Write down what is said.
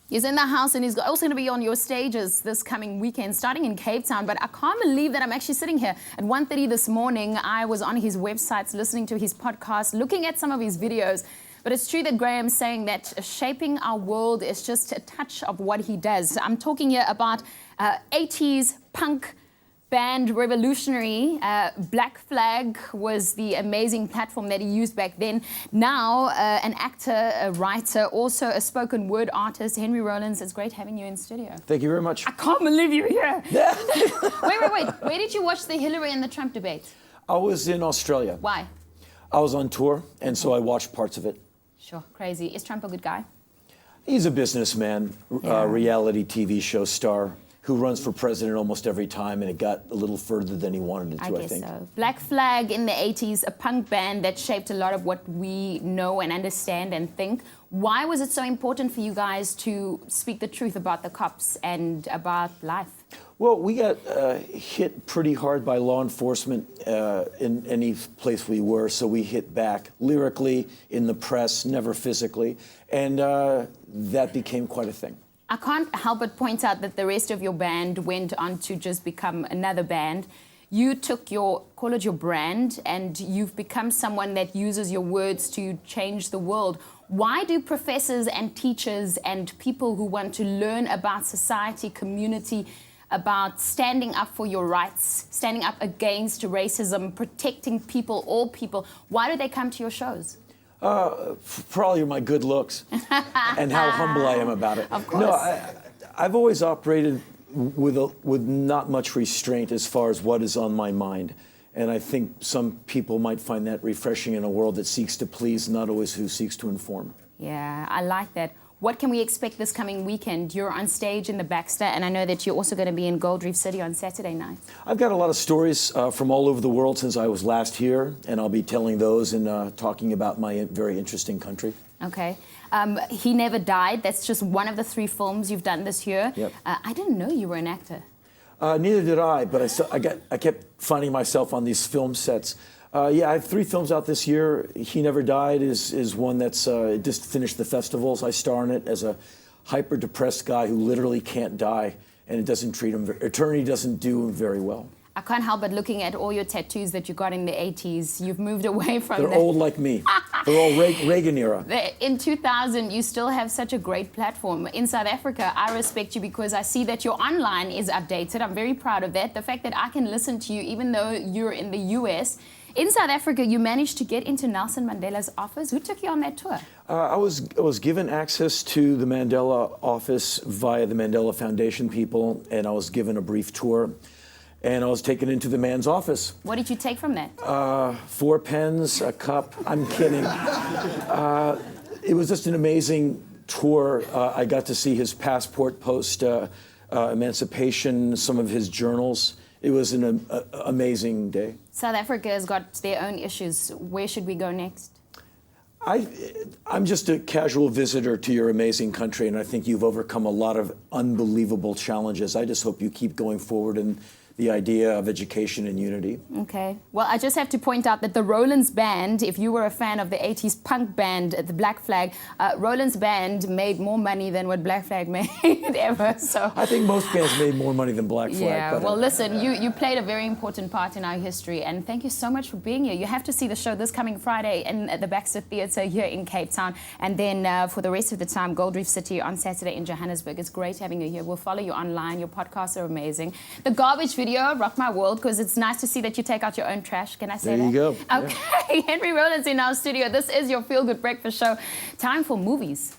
He's in the house and he's also going to be on your stages this coming weekend, starting in Cape Town. But I can't believe that I'm actually sitting here at 1:30 this morning. I was on his websites, listening to his podcast, looking at some of his videos. But it's true that Graham's saying that shaping our world is just a touch of what he does. I'm talking here about 80s punk band revolutionary. Black Flag was the amazing platform that he used back then. Now, an actor, a writer, also a spoken word artist, Henry Rollins. It's great having you in studio. Thank you very much. I can't believe you're here. Wait. Where did you watch the Hillary and the Trump debate? I was in Australia. Why? I was on tour, and so I watched parts of it. Sure, crazy. Is Trump a good guy? He's a businessman, reality TV show star, who runs for president almost every time, and it got a little further than he wanted it to, I think. So. Black Flag in the 80s, a punk band that shaped a lot of what we know and understand and think. Why was it so important for you guys to speak the truth about the cops and about life? Well, we got hit pretty hard by law enforcement in any place we were, so we hit back lyrically, in the press, never physically, and that became quite a thing. I can't help but point out that the rest of your band went on to just become another band. You took call it your brand, and you've become someone that uses your words to change the world. Why do professors and teachers and people who want to learn about society, community, about standing up for your rights, standing up against racism, protecting people, all people, why do they come to your shows? Probably my good looks and how humble I am about it. Of course. No, I've always operated with not much restraint as far as what is on my mind. And I think some people might find that refreshing in a world that seeks to please, not always who seeks to inform. Yeah, I like that. What can we expect this coming weekend? You're on stage in the Baxter, and I know that you're also going to be in Gold Reef City on Saturday night. I've got a lot of stories from all over the world since I was last here, and I'll be telling those and talking about my very interesting country. Okay. He Never Died. That's just one of the 3 films you've done this year. Yep. I didn't know you were an actor. Neither did I, but I kept finding myself on these film sets. Yeah, I have 3 films out this year. He Never Died is one that's just finished the festivals. I star in it as a hyper-depressed guy who literally can't die, and it doesn't treat him. Eternity doesn't do him very well. I can't help but looking at all your tattoos that you got in the 80s. You've moved away from They're old like me. They're all Reagan era. In 2000, you still have such a great platform. In South Africa, I respect you because I see that your online is updated. I'm very proud of that. The fact that I can listen to you even though you're in the US. In South Africa, you managed to get into Nelson Mandela's office. Who took you on that tour? I was given access to the Mandela office via the Mandela Foundation people, and I was given a brief tour. And I was taken into the man's office. What did you take from that? 4 pens, a cup. I'm kidding. It was just an amazing tour. I got to see his passport post emancipation, some of his journals. It was an amazing day. South Africa has got their own issues. Where should we go next? I'm just a casual visitor to your amazing country, and I think you've overcome a lot of unbelievable challenges. I just hope you keep going forward in the idea of education and unity. Okay. Well, I just have to point out that the Rollins band, if you were a fan of the 80s punk band, the Black Flag, Rollins band made more money than what Black Flag made ever. So I think most bands made more money than Black Flag. Yeah. But, well, listen, you played a very important part in our history, and thank you so much for being here. You have to see the show this coming Friday in the Baxter Theatre here in Cape Town, and then for the rest of the time, Gold Reef City on Saturday in Johannesburg. It's great having you here. We'll follow you online. Your podcasts are amazing. The garbage video rock my world, because it's nice to see that you take out your own trash. Can I say that? There you go. Okay. Yeah. Henry Rollins in our studio. This is your Feel Good Breakfast Show. Time for movies.